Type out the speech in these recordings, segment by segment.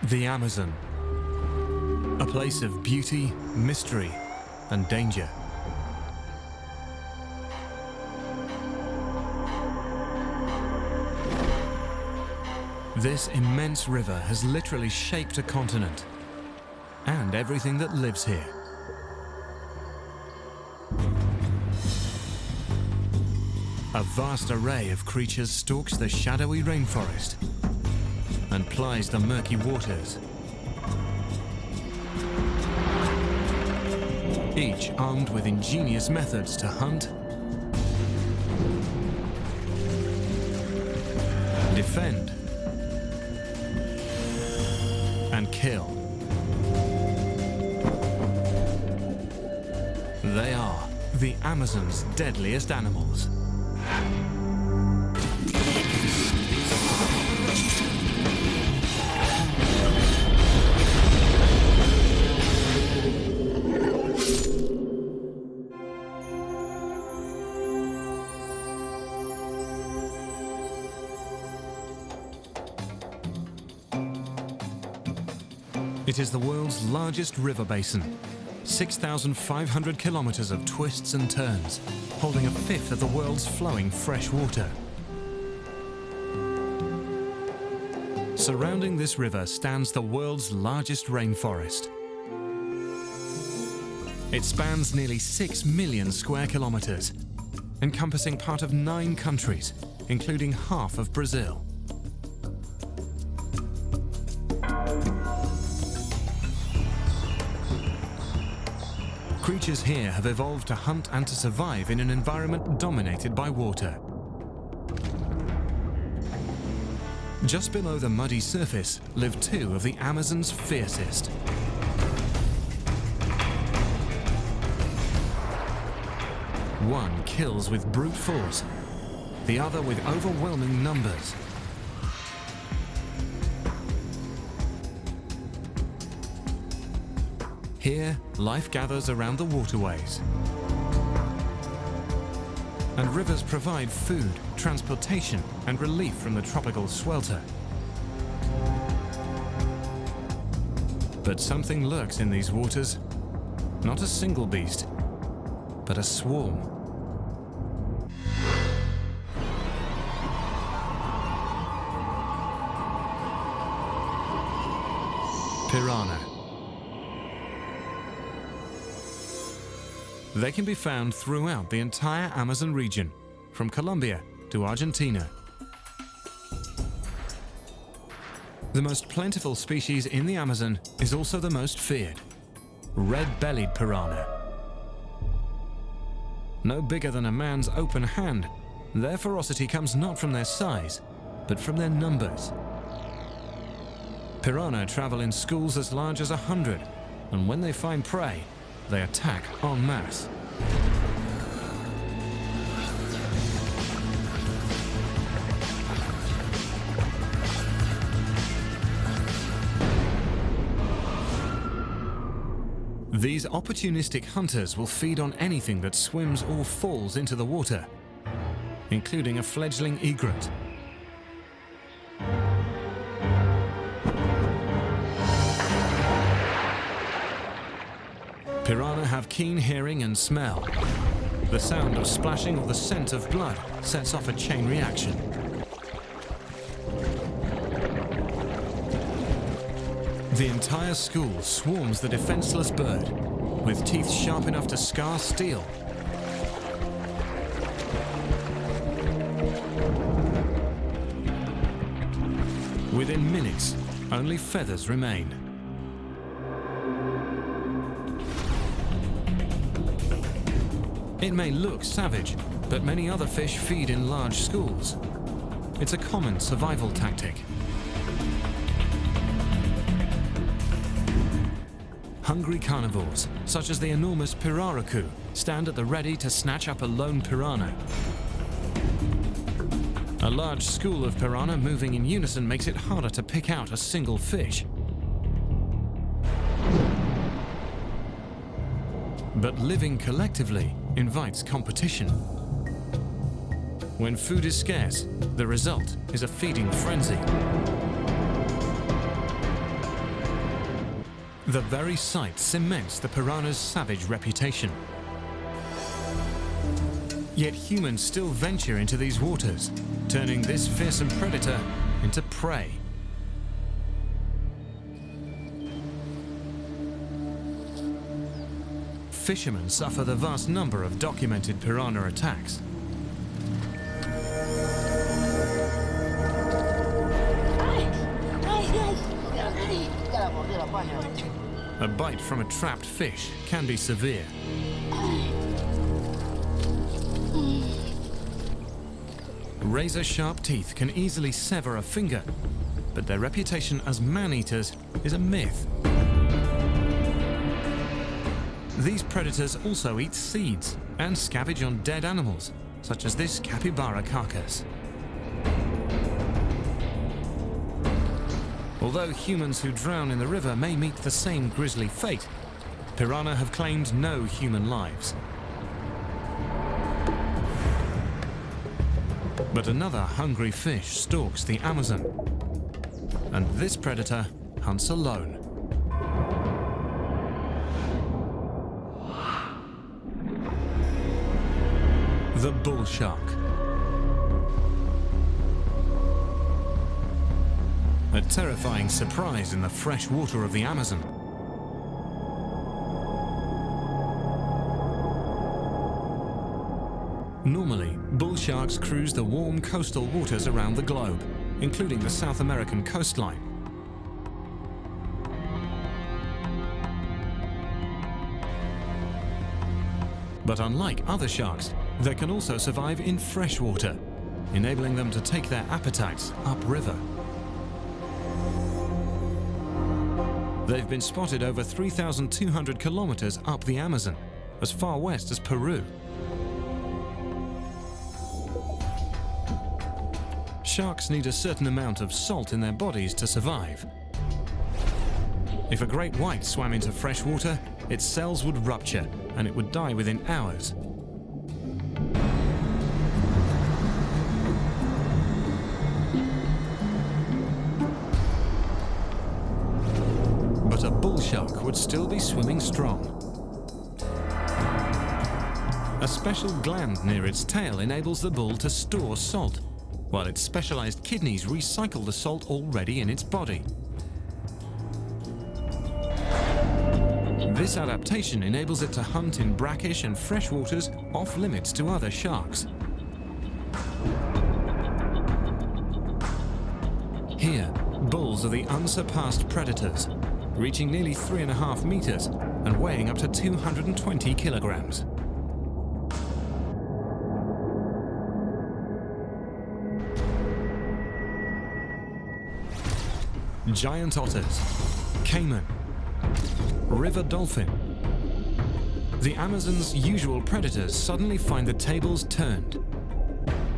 The Amazon, a place of beauty, mystery, and danger. This immense river has literally shaped a continent and everything that lives here. A vast array of creatures stalks the shadowy rainforest and plies the murky waters, each armed with ingenious methods to hunt, defend, and kill. They are the Amazon's deadliest animals. It is the world's largest river basin, 6,500 kilometers of twists and turns, holding a fifth of the world's flowing fresh water. Surrounding this river stands the world's largest rainforest. It spans nearly 6 million square kilometers, encompassing part of 9 countries, including half of Brazil. Creatures here have evolved to hunt and to survive in an environment dominated by water. Just below the muddy surface live 2 of the Amazon's fiercest. One kills with brute force, the other with overwhelming numbers. Here, life gathers around the waterways. And rivers provide food, transportation, and relief from the tropical swelter. But something lurks in these waters. Not a single beast, but a swarm. Piranha. They can be found throughout the entire Amazon region, from Colombia to Argentina. The most plentiful species in the Amazon is also the most feared, red-bellied piranha. No bigger than a man's open hand, their ferocity comes not from their size, but from their numbers. Piranha travel in schools as large as 100, and when they find prey, they attack en masse. These opportunistic hunters will feed on anything that swims or falls into the water, including a fledgling egret. Piranha have keen hearing and smell. The sound of splashing or the scent of blood sets off a chain reaction. The entire school swarms the defenseless bird, with teeth sharp enough to scar steel. Within minutes, only feathers remain. It may look savage, but many other fish feed in large schools. It's a common survival tactic. Hungry carnivores, such as the enormous piraraku, stand at the ready to snatch up a lone piranha. A large school of piranha moving in unison makes it harder to pick out a single fish. But living collectively invites competition. When food is scarce, the result is a feeding frenzy. The very sight cements the piranha's savage reputation. Yet humans still venture into these waters, turning this fearsome predator into prey. Fishermen suffer the vast number of documented piranha attacks. A bite from a trapped fish can be severe. Razor-sharp teeth can easily sever a finger, but their reputation as man-eaters is a myth. These predators also eat seeds and scavenge on dead animals, such as this capybara carcass. Although humans who drown in the river may meet the same grisly fate, piranha have claimed no human lives. But another hungry fish stalks the Amazon, and this predator hunts alone. The bull shark. A terrifying surprise in the fresh water of the Amazon. Normally, bull sharks cruise the warm coastal waters around the globe, including the South American coastline. But unlike other sharks, they can also survive in fresh water, enabling them to take their appetites upriver. They've been spotted over 3,200 kilometers up the Amazon, as far west as Peru. Sharks need a certain amount of salt in their bodies to survive. If a great white swam into fresh water, its cells would rupture and it would die within hours. But a bull shark would still be swimming strong. A special gland near its tail enables the bull to store salt, while its specialized kidneys recycle the salt already in its body. This adaptation enables it to hunt in brackish and fresh waters off limits to other sharks. Here, bulls are the unsurpassed predators, reaching nearly 3.5 meters and weighing up to 220 kilograms. Giant otters, caiman, river dolphin. The Amazon's usual predators suddenly find the tables turned.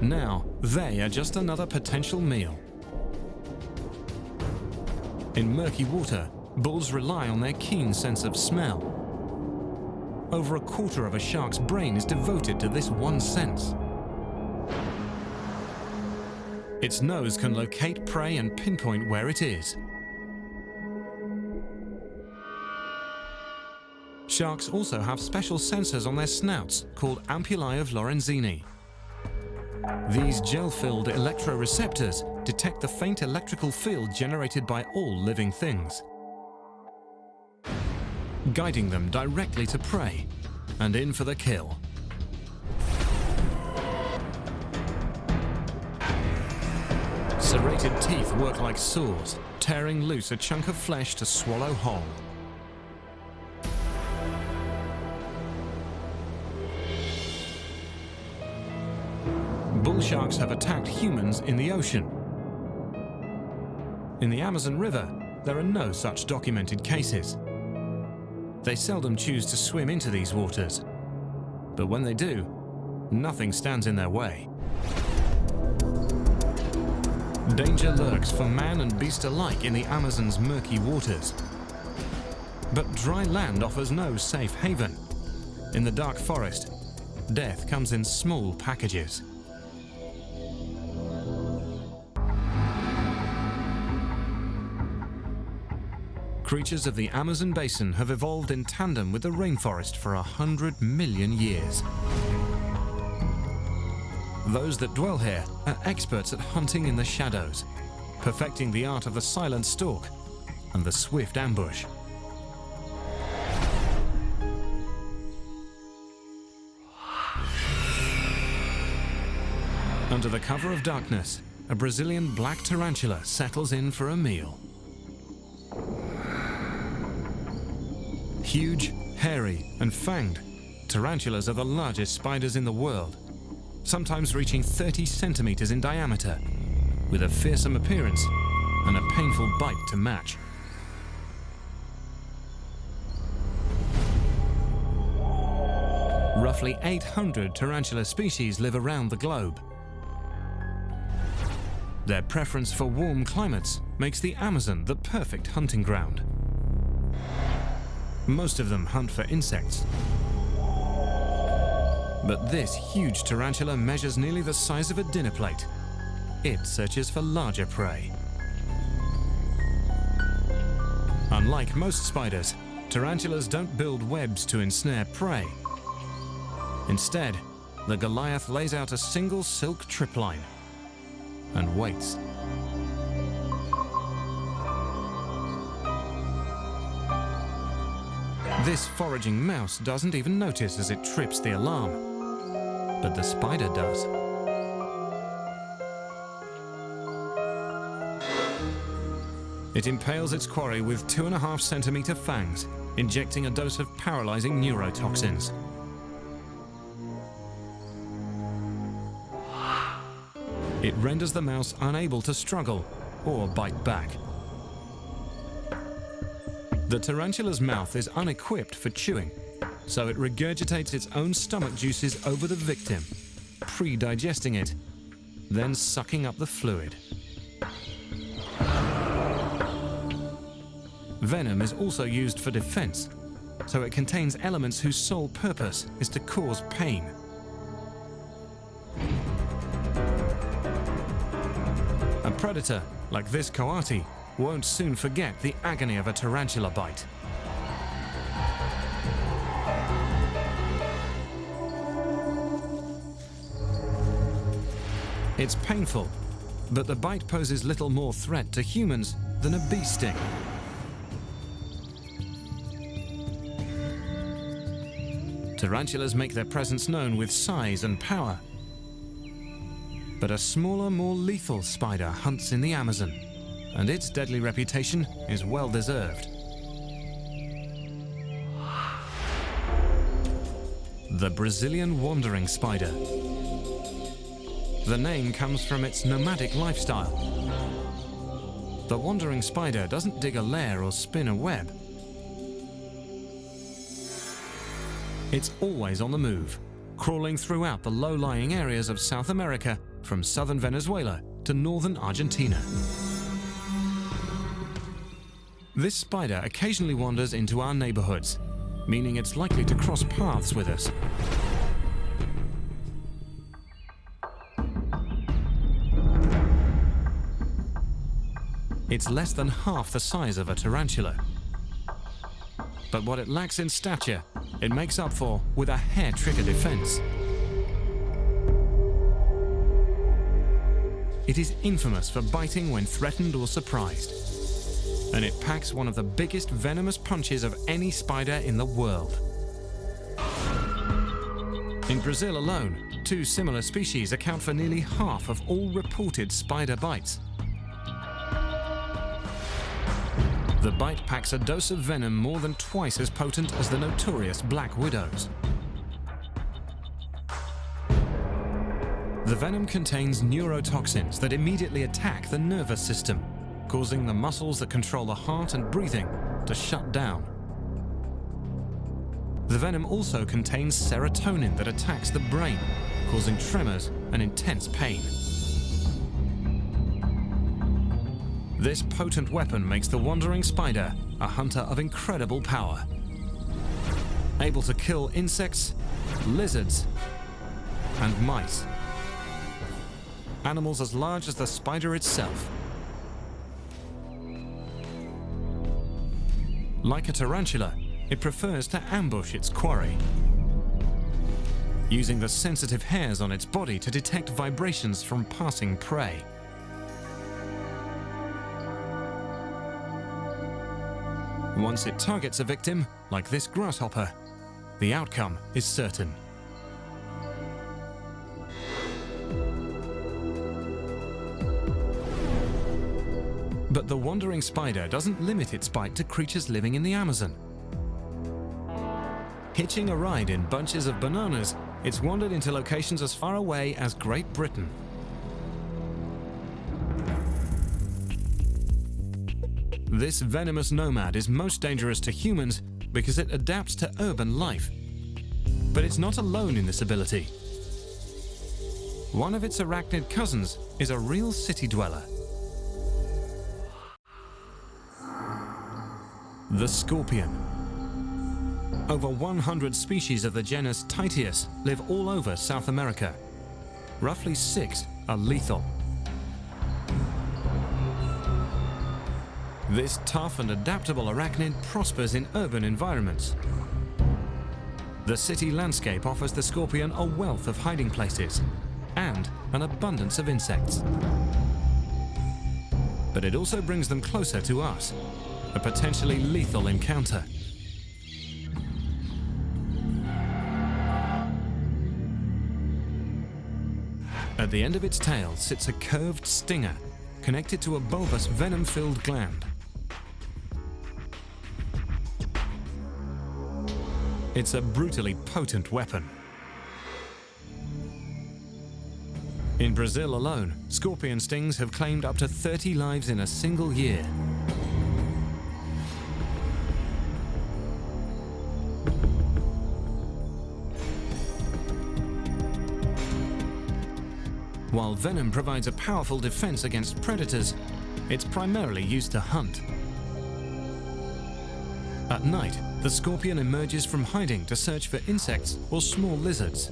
Now, they are just another potential meal. In murky water, bulls rely on their keen sense of smell. Over a quarter of a shark's brain is devoted to this one sense. Its nose can locate prey and pinpoint where it is. Sharks also have special sensors on their snouts called ampullae of Lorenzini. These gel-filled electroreceptors detect the faint electrical field generated by all living things, guiding them directly to prey and in for the kill. Serrated teeth work like saws, tearing loose a chunk of flesh to swallow whole. Bull sharks have attacked humans in the ocean. In the Amazon River, there are no such documented cases. They seldom choose to swim into these waters, but when they do, nothing stands in their way. Danger lurks for man and beast alike in the Amazon's murky waters. But dry land offers no safe haven. In the dark forest, death comes in small packages. Creatures of the Amazon basin have evolved in tandem with the rainforest for 100 million years. Those that dwell here are experts at hunting in the shadows, perfecting the art of the silent stalk and the swift ambush. Under the cover of darkness, a Brazilian black tarantula settles in for a meal. Huge, hairy and fanged, tarantulas are the largest spiders in the world, sometimes reaching 30 centimeters in diameter, with a fearsome appearance and a painful bite to match. Roughly 800 tarantula species live around the globe. Their preference for warm climates makes the Amazon the perfect hunting ground. Most of them hunt for insects. But this huge tarantula measures nearly the size of a dinner plate. It searches for larger prey. Unlike most spiders, tarantulas don't build webs to ensnare prey. Instead, the Goliath lays out a single silk tripline and waits. This foraging mouse doesn't even notice as it trips the alarm, but the spider does. It impales its quarry with 2.5 centimeter fangs, injecting a dose of paralyzing neurotoxins. It renders the mouse unable to struggle or bite back. The tarantula's mouth is unequipped for chewing, so it regurgitates its own stomach juices over the victim, pre-digesting it, then sucking up the fluid. Venom is also used for defense, so it contains elements whose sole purpose is to cause pain. A predator, like this coati, won't soon forget the agony of a tarantula bite. It's painful, but the bite poses little more threat to humans than a bee sting. Tarantulas make their presence known with size and power. But a smaller, more lethal spider hunts in the Amazon, and its deadly reputation is well deserved. The Brazilian wandering spider. The name comes from its nomadic lifestyle. The wandering spider doesn't dig a lair or spin a web. It's always on the move, crawling throughout the low-lying areas of South America, from southern Venezuela to northern Argentina. This spider occasionally wanders into our neighborhoods, meaning it's likely to cross paths with us. It's less than half the size of a tarantula. But what it lacks in stature, it makes up for with a hair-trigger defense. It is infamous for biting when threatened or surprised, and it packs one of the biggest venomous punches of any spider in the world. In Brazil alone, 2 similar species account for nearly half of all reported spider bites. The bite packs a dose of venom more than twice as potent as the notorious black widows. The venom contains neurotoxins that immediately attack the nervous system, causing the muscles that control the heart and breathing to shut down. The venom also contains serotonin that attacks the brain, causing tremors and intense pain. This potent weapon makes the wandering spider a hunter of incredible power, able to kill insects, lizards, and mice. Animals as large as the spider itself. Like a tarantula, it prefers to ambush its quarry, using the sensitive hairs on its body to detect vibrations from passing prey. Once it targets a victim, like this grasshopper, the outcome is certain. But the wandering spider doesn't limit its bite to creatures living in the Amazon. Hitching a ride in bunches of bananas, it's wandered into locations as far away as Great Britain. This venomous nomad is most dangerous to humans because it adapts to urban life. But it's not alone in this ability. One of its arachnid cousins is a real city dweller. The scorpion. Over 100 species of the genus Titius live all over South America. Roughly 6 are lethal. This tough and adaptable arachnid prospers in urban environments. The city landscape offers the scorpion a wealth of hiding places and an abundance of insects. But it also brings them closer to us, a potentially lethal encounter. At the end of its tail sits a curved stinger connected to a bulbous venom-filled gland. It's a brutally potent weapon. In Brazil alone, scorpion stings have claimed up to 30 lives in a single year. While venom provides a powerful defense against predators, it's primarily used to hunt. At night, the scorpion emerges from hiding to search for insects or small lizards.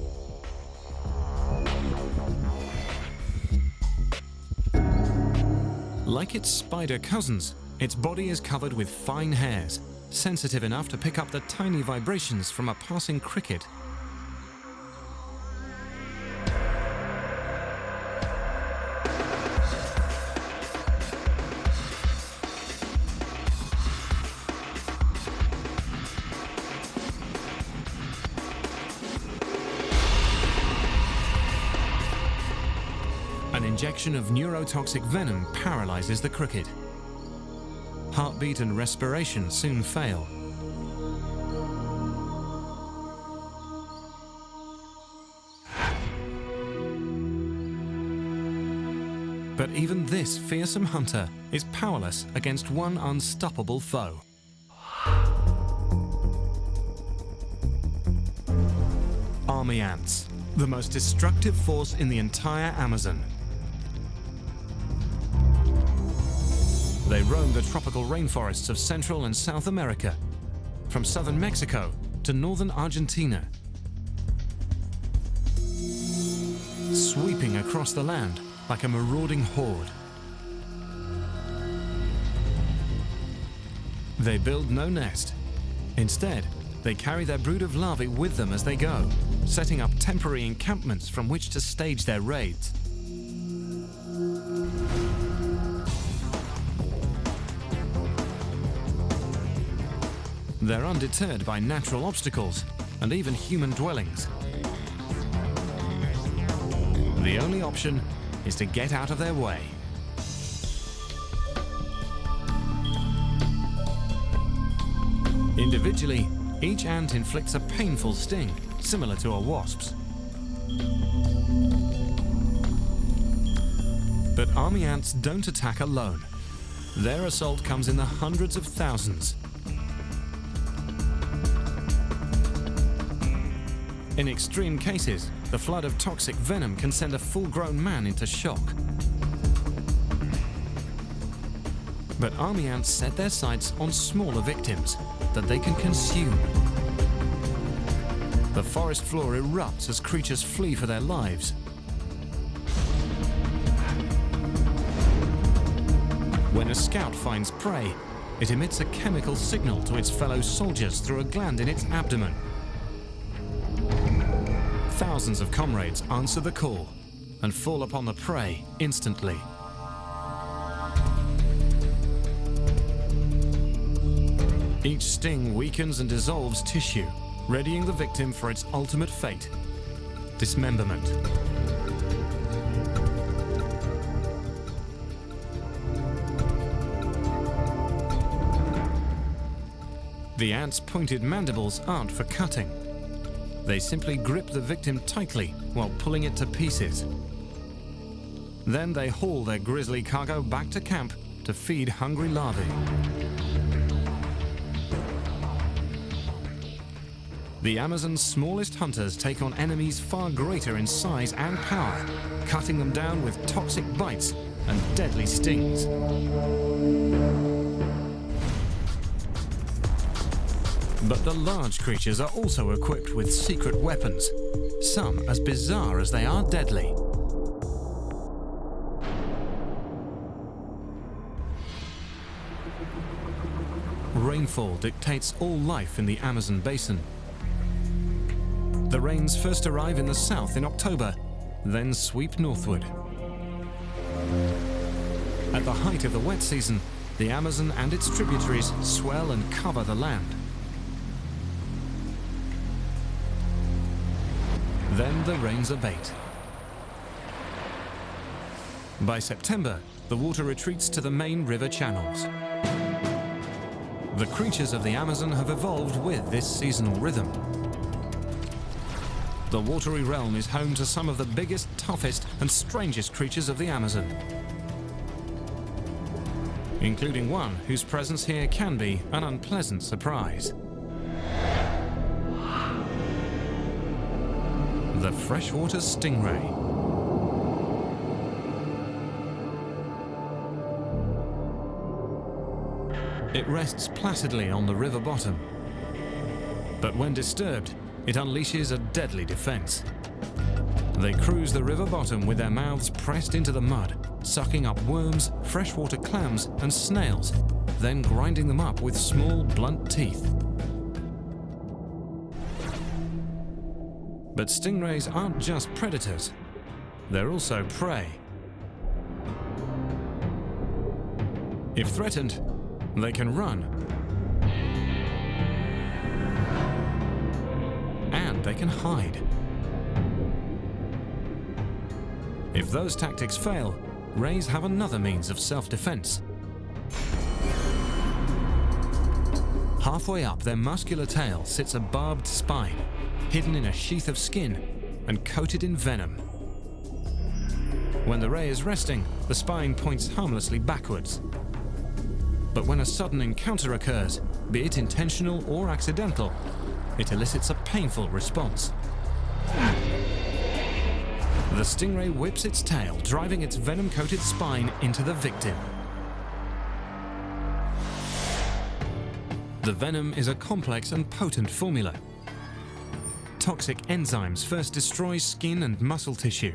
Like its spider cousins, its body is covered with fine hairs, sensitive enough to pick up the tiny vibrations from a passing cricket. An injection of neurotoxic venom paralyzes the cricket. Heartbeat and respiration soon fail. But even this fearsome hunter is powerless against one unstoppable foe. Army ants, the most destructive force in the entire Amazon. They roam the tropical rainforests of Central and South America, from southern Mexico to northern Argentina. Sweeping across the land like a marauding horde. They build no nest. Instead, they carry their brood of larvae with them as they go, setting up temporary encampments from which to stage their raids. They're undeterred by natural obstacles and even human dwellings. The only option is to get out of their way. Individually, each ant inflicts a painful sting, similar to a wasp's. But army ants don't attack alone. Their assault comes in the hundreds of thousands. In extreme cases, the flood of toxic venom can send a full-grown man into shock. But army ants set their sights on smaller victims that they can consume. The forest floor erupts as creatures flee for their lives. When a scout finds prey, it emits a chemical signal to its fellow soldiers through a gland in its abdomen. Thousands of comrades answer the call and fall upon the prey instantly. Each sting weakens and dissolves tissue, readying the victim for its ultimate fate: dismemberment. The ants' pointed mandibles aren't for cutting. They simply grip the victim tightly while pulling it to pieces. Then they haul their grisly cargo back to camp to feed hungry larvae. The Amazon's smallest hunters take on enemies far greater in size and power, cutting them down with toxic bites and deadly stings. But the large creatures are also equipped with secret weapons, some as bizarre as they are deadly. Rainfall dictates all life in the Amazon basin. The rains first arrive in the south in October, then sweep northward. At the height of the wet season, the Amazon and its tributaries swell and cover the land. Then the rains abate. By September, the water retreats to the main river channels. The creatures of the Amazon have evolved with this seasonal rhythm. The watery realm is home to some of the biggest, toughest, and strangest creatures of the Amazon, including one whose presence here can be an unpleasant surprise. The freshwater stingray. It rests placidly on the river bottom, but when disturbed, it unleashes a deadly defense. They cruise the river bottom with their mouths pressed into the mud, sucking up worms, freshwater clams, and snails, then grinding them up with small, blunt teeth. But stingrays aren't just predators, they're also prey. If threatened, they can run. And they can hide. If those tactics fail, rays have another means of self-defense. Halfway up their muscular tail sits a barbed spine, hidden in a sheath of skin and coated in venom. When the ray is resting, the spine points harmlessly backwards. But when a sudden encounter occurs, be it intentional or accidental, it elicits a painful response. The stingray whips its tail, driving its venom-coated spine into the victim. The venom is a complex and potent formula. Toxic enzymes first destroy skin and muscle tissue.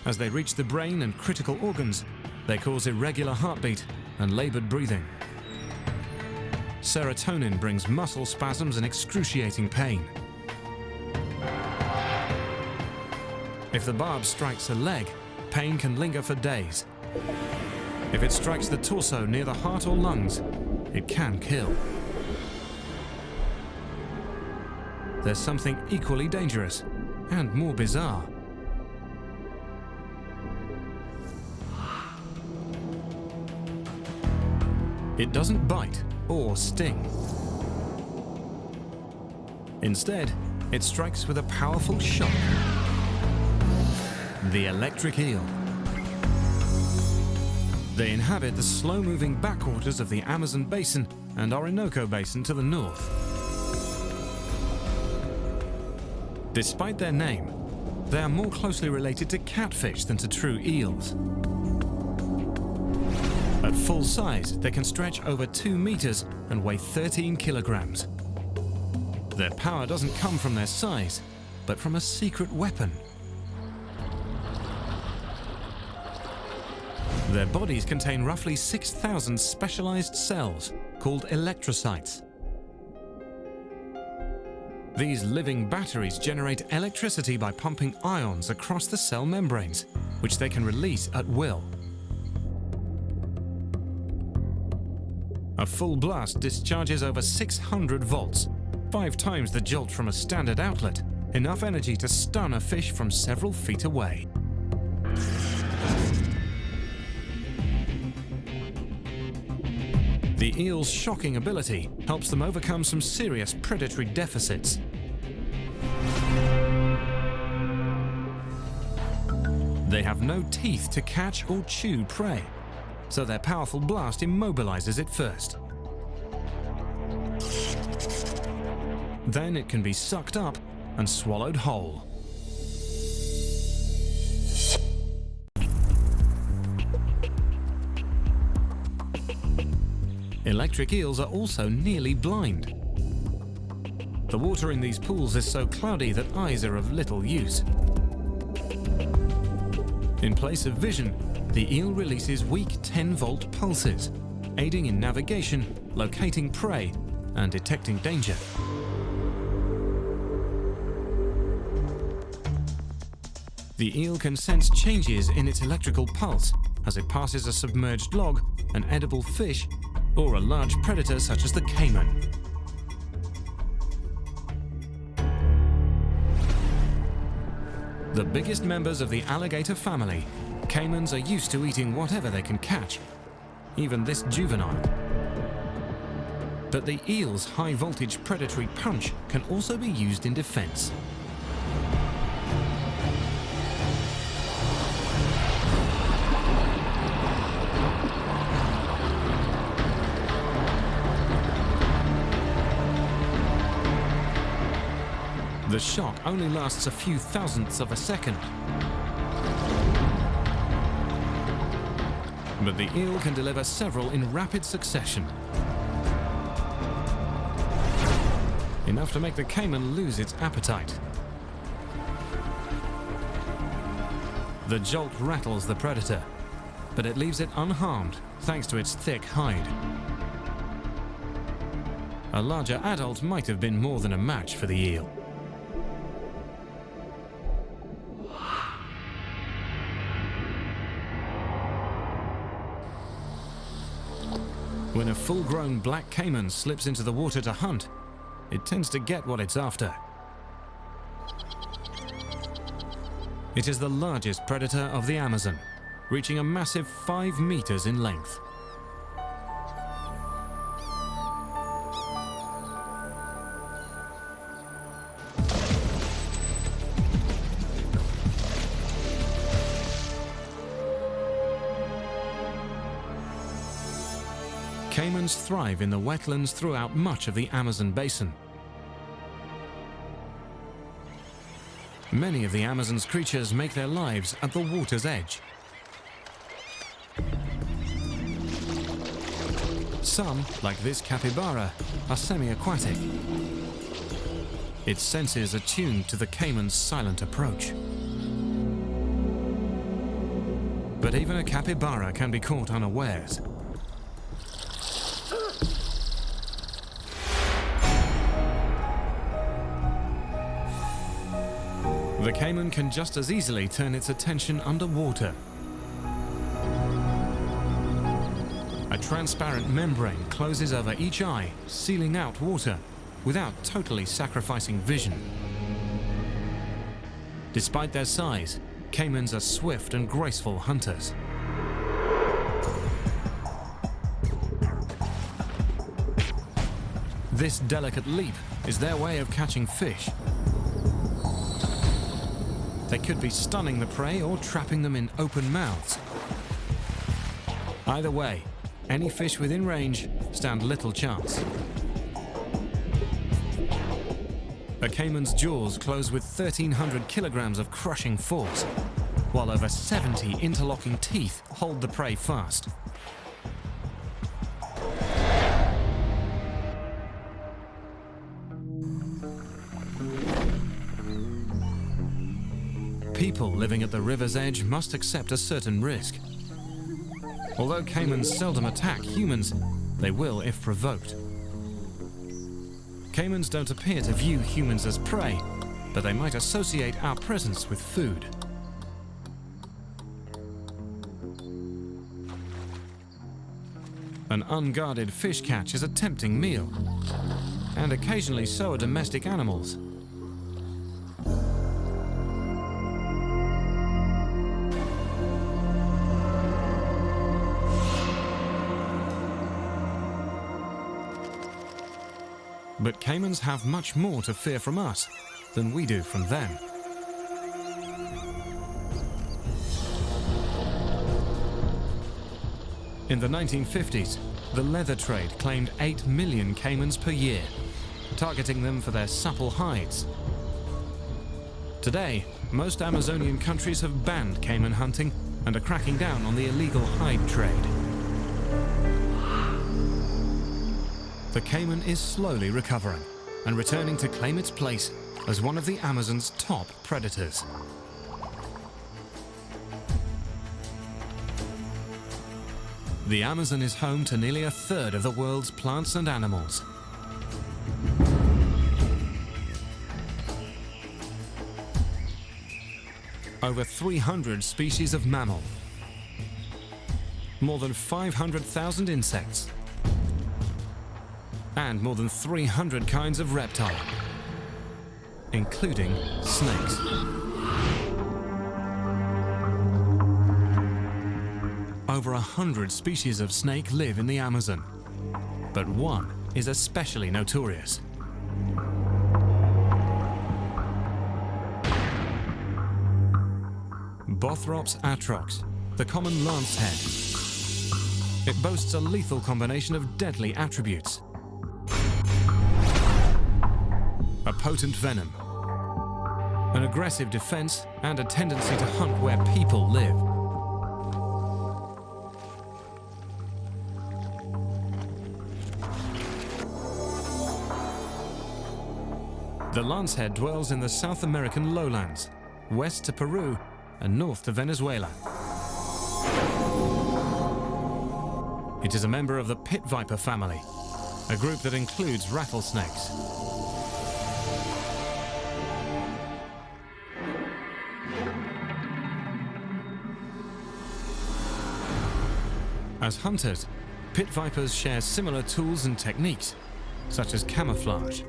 As they reach the brain and critical organs, they cause irregular heartbeat and labored breathing. Serotonin brings muscle spasms and excruciating pain. If the barb strikes a leg, pain can linger for days. If it strikes the torso near the heart or lungs, it can kill. There's something equally dangerous and more bizarre. It doesn't bite or sting. Instead, it strikes with a powerful shock. The electric eel. They inhabit the slow-moving backwaters of the Amazon basin and Orinoco basin to the north. Despite their name, they are more closely related to catfish than to true eels. At full size, they can stretch over 2 meters and weigh 13 kilograms. Their power doesn't come from their size, but from a secret weapon. Their bodies contain roughly 6,000 specialized cells called electrocytes. These living batteries generate electricity by pumping ions across the cell membranes, which they can release at will. A full blast discharges over 600 volts, 5 times the jolt from a standard outlet, enough energy to stun a fish from several feet away. The eel's shocking ability helps them overcome some serious predatory deficits. They have no teeth to catch or chew prey, so their powerful blast immobilizes it first. Then it can be sucked up and swallowed whole. Electric eels are also nearly blind. The water in these pools is so cloudy that eyes are of little use. In place of vision, the eel releases weak 10-volt pulses, aiding in navigation, locating prey, and detecting danger. The eel can sense changes in its electrical pulse as it passes a submerged log, an edible fish, or a large predator such as the caiman. The biggest members of the alligator family, caimans are used to eating whatever they can catch, even this juvenile. But the eel's high-voltage predatory punch can also be used in defense. The shock only lasts a few thousandths of a second. But the eel can deliver several in rapid succession. Enough to make the caiman lose its appetite. The jolt rattles the predator, but it leaves it unharmed thanks to its thick hide. A larger adult might have been more than a match for the eel. When a full-grown black caiman slips into the water to hunt, it tends to get what it's after. It is the largest predator of the Amazon, reaching a massive 5 meters in length. Caimans thrive in the wetlands throughout much of the Amazon basin. Many of the Amazon's creatures make their lives at the water's edge. Some, like this capybara, are semi-aquatic. Its senses are tuned to the caiman's silent approach. But even a capybara can be caught unawares. The caiman can just as easily turn its attention underwater. A transparent membrane closes over each eye, sealing out water, without totally sacrificing vision. Despite their size, caimans are swift and graceful hunters. This delicate leap is their way of catching fish. They could be stunning the prey or trapping them in open mouths. Either way, any fish within range stand little chance. A caiman's jaws close with 1,300 kilograms of crushing force, while over 70 interlocking teeth hold the prey fast. People living at the river's edge must accept a certain risk. Although caimans seldom attack humans, they will if provoked. Caimans don't appear to view humans as prey, but they might associate our presence with food. An unguarded fish catch is a tempting meal, and occasionally so are domestic animals. But caimans have much more to fear from us than we do from them. In the 1950s, the leather trade claimed 8 million caimans per year, targeting them for their supple hides. Today, most Amazonian countries have banned caiman hunting and are cracking down on the illegal hide trade. The caiman is slowly recovering and returning to claim its place as one of the Amazon's top predators. The Amazon is home to nearly a third of the world's plants and animals. Over 300 species of mammal, more than 500,000 insects, and more than 300 kinds of reptile, including snakes. Over 100 species of snake live in the Amazon, but one is especially notorious. Bothrops atrox, the common lancehead. It boasts a lethal combination of deadly attributes. A potent venom, an aggressive defense, and a tendency to hunt where people live. The lancehead dwells in the South American lowlands, west to Peru and north to Venezuela. It is a member of the pit viper family, a group that includes rattlesnakes. As hunters, pit vipers share similar tools and techniques, such as camouflage.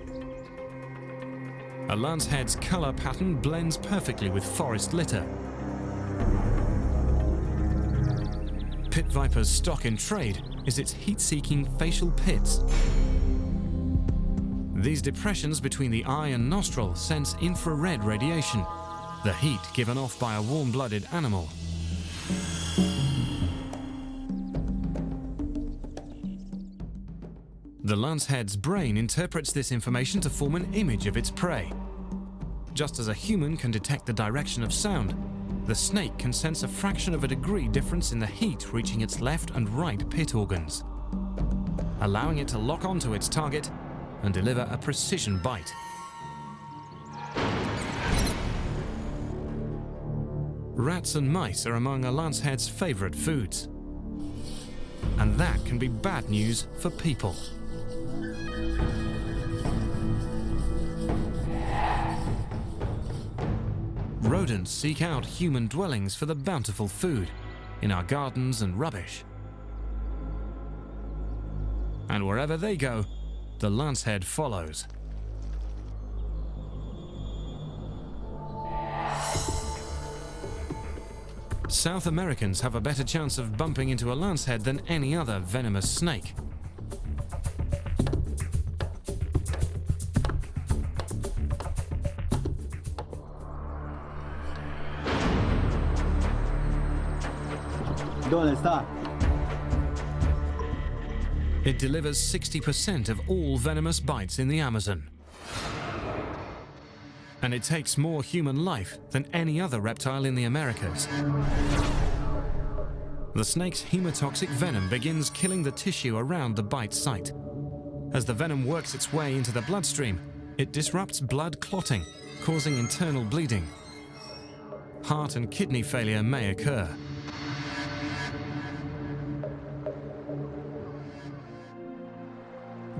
A lancehead's color pattern blends perfectly with forest litter. Pit viper's stock in trade is its heat-seeking facial pits. These depressions between the eye and nostril sense infrared radiation, the heat given off by a warm-blooded animal. The lancehead's brain interprets this information to form an image of its prey. Just as a human can detect the direction of sound, the snake can sense a fraction of a degree difference in the heat reaching its left and right pit organs, allowing it to lock onto its target and deliver a precision bite. Rats and mice are among a lancehead's favorite foods. And that can be bad news for people. Rodents seek out human dwellings for the bountiful food in our gardens and rubbish. And wherever they go, the lancehead follows. South Americans have a better chance of bumping into a lancehead than any other venomous snake. ¿Dónde está? It delivers 60% of all venomous bites in the Amazon. And it takes more human life than any other reptile in the Americas. The snake's hemotoxic venom begins killing the tissue around the bite site. As the venom works its way into the bloodstream, it disrupts blood clotting, causing internal bleeding. Heart and kidney failure may occur.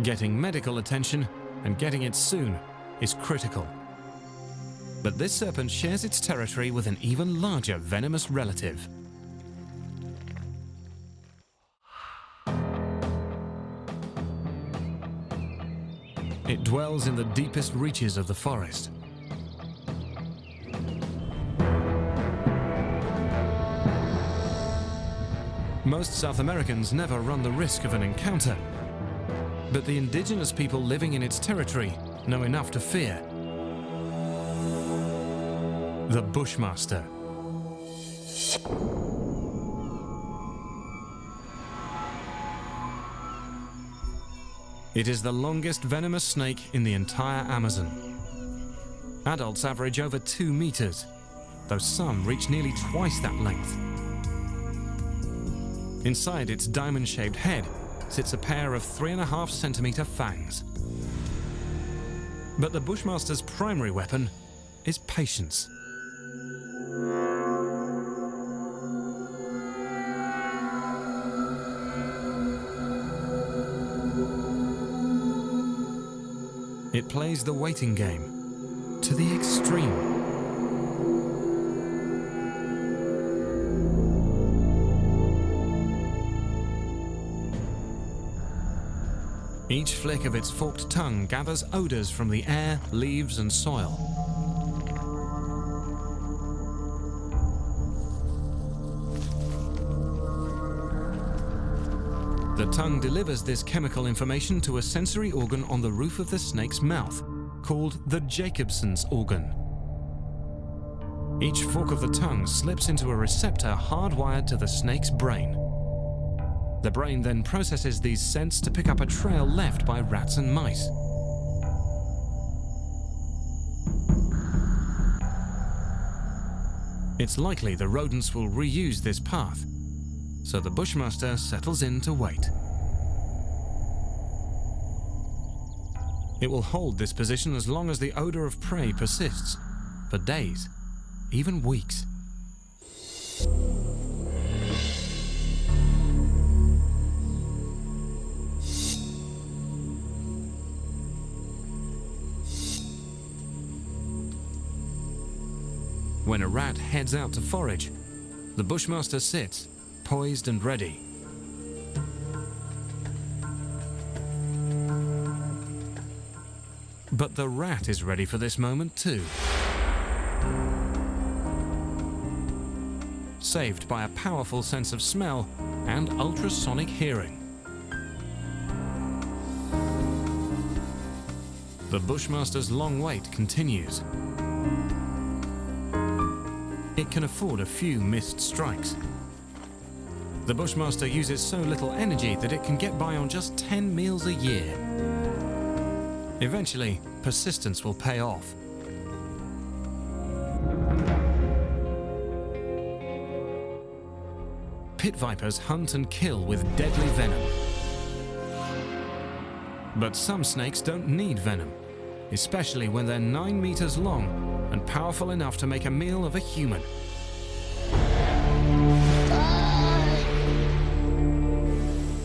Getting medical attention, and getting it soon, is critical. But this serpent shares its territory with an even larger venomous relative. It dwells in the deepest reaches of the forest. Most South Americans never run the risk of an encounter, but the indigenous people living in its territory know enough to fear the Bushmaster. It is the longest venomous snake in the entire Amazon. Adults average over 2 meters, though some reach nearly twice that length. Inside its diamond-shaped head sits a pair of 3.5 centimeter fangs. But the Bushmaster's primary weapon is patience. It plays the waiting game to the extreme. Each flick of its forked tongue gathers odors from the air, leaves, and soil. The tongue delivers this chemical information to a sensory organ on the roof of the snake's mouth, called the Jacobson's organ. Each fork of the tongue slips into a receptor hardwired to the snake's brain. The brain then processes these scents to pick up a trail left by rats and mice. It's likely the rodents will reuse this path, so the Bushmaster settles in to wait. It will hold this position as long as the odor of prey persists, for days, even weeks. When a rat heads out to forage, the Bushmaster sits, poised and ready. But the rat is ready for this moment too. Saved by a powerful sense of smell and ultrasonic hearing. The Bushmaster's long wait continues. It can afford a few missed strikes. The Bushmaster uses so little energy that it can get by on just 10 meals a year. Eventually, persistence will pay off. Pit vipers hunt and kill with deadly venom. But some snakes don't need venom, especially when they're 9 meters long and powerful enough to make a meal of a human.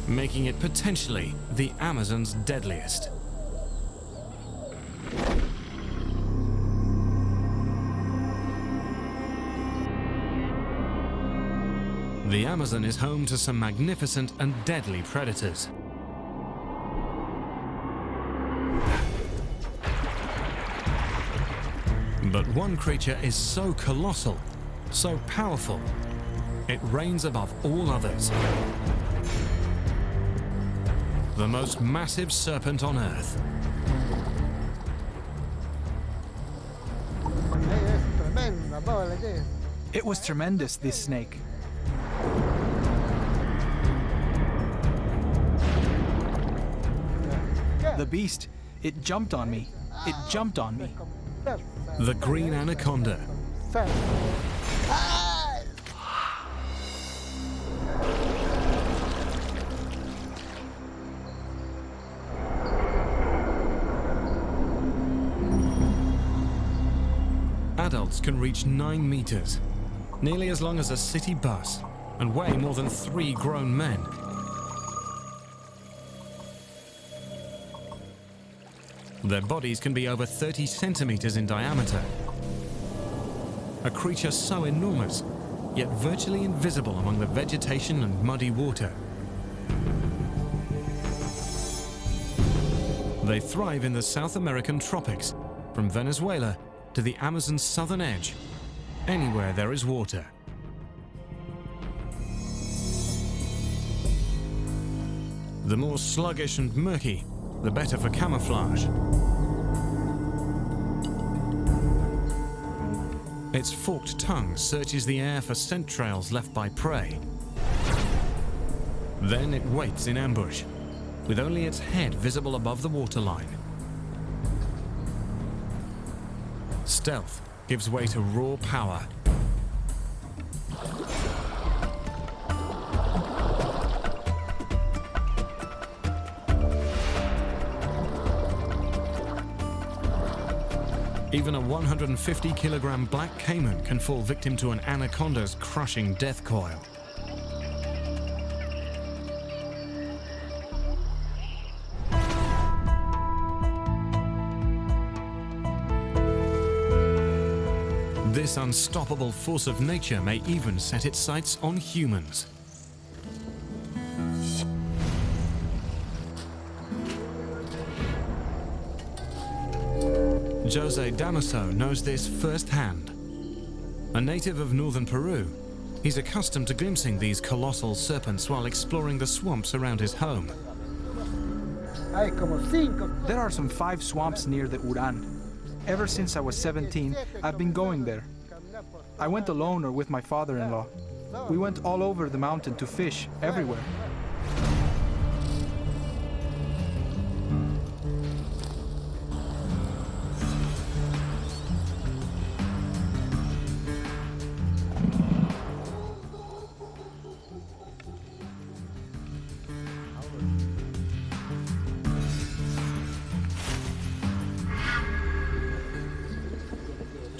Making it potentially the Amazon's deadliest. The Amazon is home to some magnificent and deadly predators. But one creature is so colossal, so powerful, it reigns above all others. The most massive serpent on Earth. It was tremendous, this snake. The beast, it jumped on me. It jumped on me. The green anaconda. Adults can reach 9 meters, nearly as long as a city bus, and weigh more than 3 grown men. Their bodies can be over 30 centimeters in diameter. A creature so enormous, yet virtually invisible among the vegetation and muddy water. They thrive in the South American tropics, from Venezuela to the Amazon's southern edge, anywhere there is water. The more sluggish and murky, the better for camouflage. Its forked tongue searches the air for scent trails left by prey. Then it waits in ambush, with only its head visible above the waterline. Stealth gives way to raw power. Even a 150-kilogram black caiman can fall victim to an anaconda's crushing death coil. This unstoppable force of nature may even set its sights on humans. Jose Damaso knows this firsthand. A native of northern Peru, he's accustomed to glimpsing these colossal serpents while exploring the swamps around his home. There are some 5 swamps near the Uran. Ever since I was 17, I've been going there. I went alone or with my father-in-law. We went all over the mountain to fish, everywhere.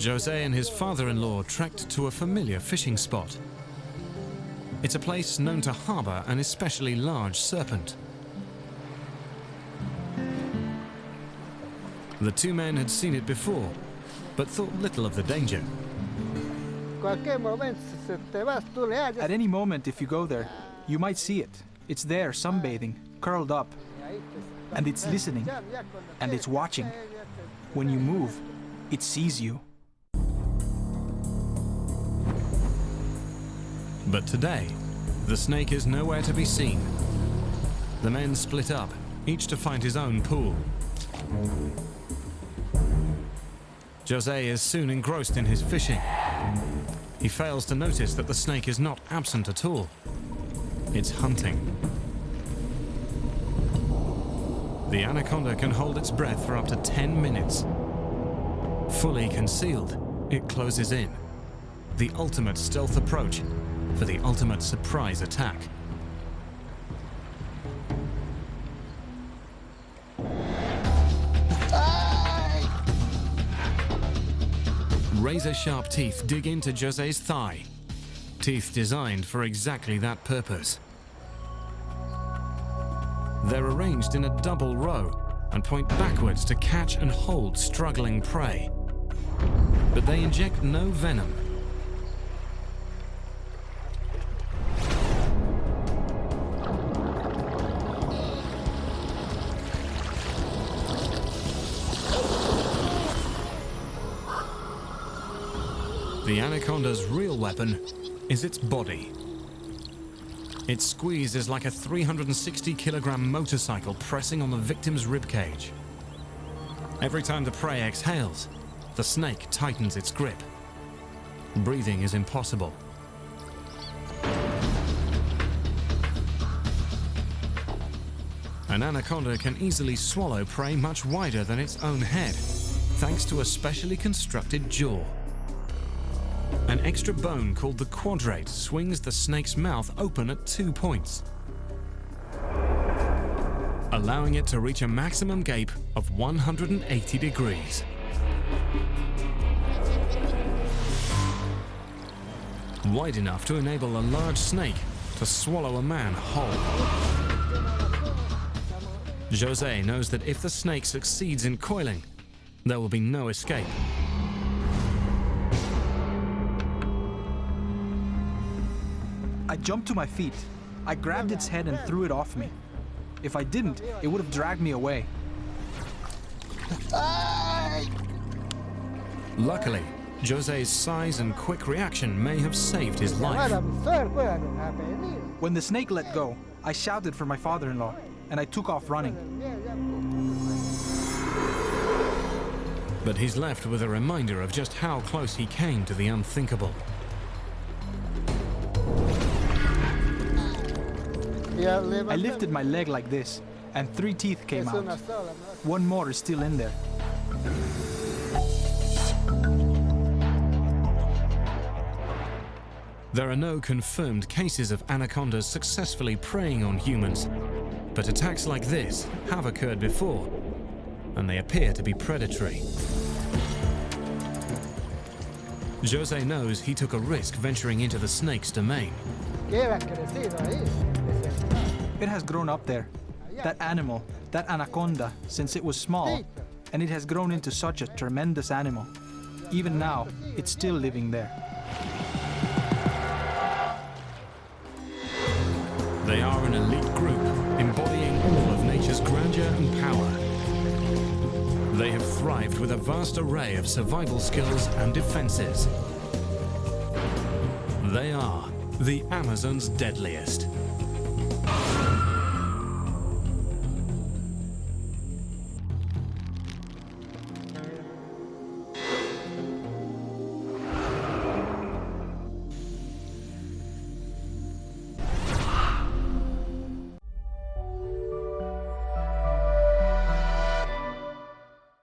Jose and his father-in-law trekked to a familiar fishing spot. It's a place known to harbor an especially large serpent. The two men had seen it before, but thought little of the danger. At any moment, if you go there, you might see it. It's there, sunbathing, curled up. And it's listening, and it's watching. When you move, it sees you. But today, the snake is nowhere to be seen. The men split up, each to find his own pool. Jose is soon engrossed in his fishing. He fails to notice that the snake is not absent at all. It's hunting. The anaconda can hold its breath for up to 10 minutes. Fully concealed, it closes in. The ultimate stealth approach for the ultimate surprise attack. Razor-sharp teeth dig into Jose's thigh. Teeth designed for exactly that purpose. They're arranged in a double row and point backwards to catch and hold struggling prey. But they inject no venom. The anaconda's real weapon is its body. Its squeeze is like a 360-kilogram motorcycle pressing on the victim's ribcage. Every time the prey exhales, the snake tightens its grip. Breathing is impossible. An anaconda can easily swallow prey much wider than its own head, thanks to a specially constructed jaw. An extra bone called the quadrate swings the snake's mouth open at 2 points, allowing it to reach a maximum gape of 180 degrees. Wide enough to enable a large snake to swallow a man whole. Jose knows that if the snake succeeds in coiling, there will be no escape. I jumped to my feet. I grabbed its head and threw it off me. If I didn't, it would have dragged me away. Luckily, Jose's size and quick reaction may have saved his life. When the snake let go, I shouted for my father-in-law, and I took off running. But he's left with a reminder of just how close he came to the unthinkable. I lifted my leg like this, and 3 teeth came out. One more is still in there. There are no confirmed cases of anacondas successfully preying on humans, but attacks like this have occurred before, and they appear to be predatory. Jose knows he took a risk venturing into the snake's domain. It has grown up there. That animal, that anaconda, since it was small, and it has grown into such a tremendous animal. Even now, it's still living there. They are an elite group, embodying all of nature's grandeur and power. They have thrived with a vast array of survival skills and defenses. They are the Amazon's deadliest.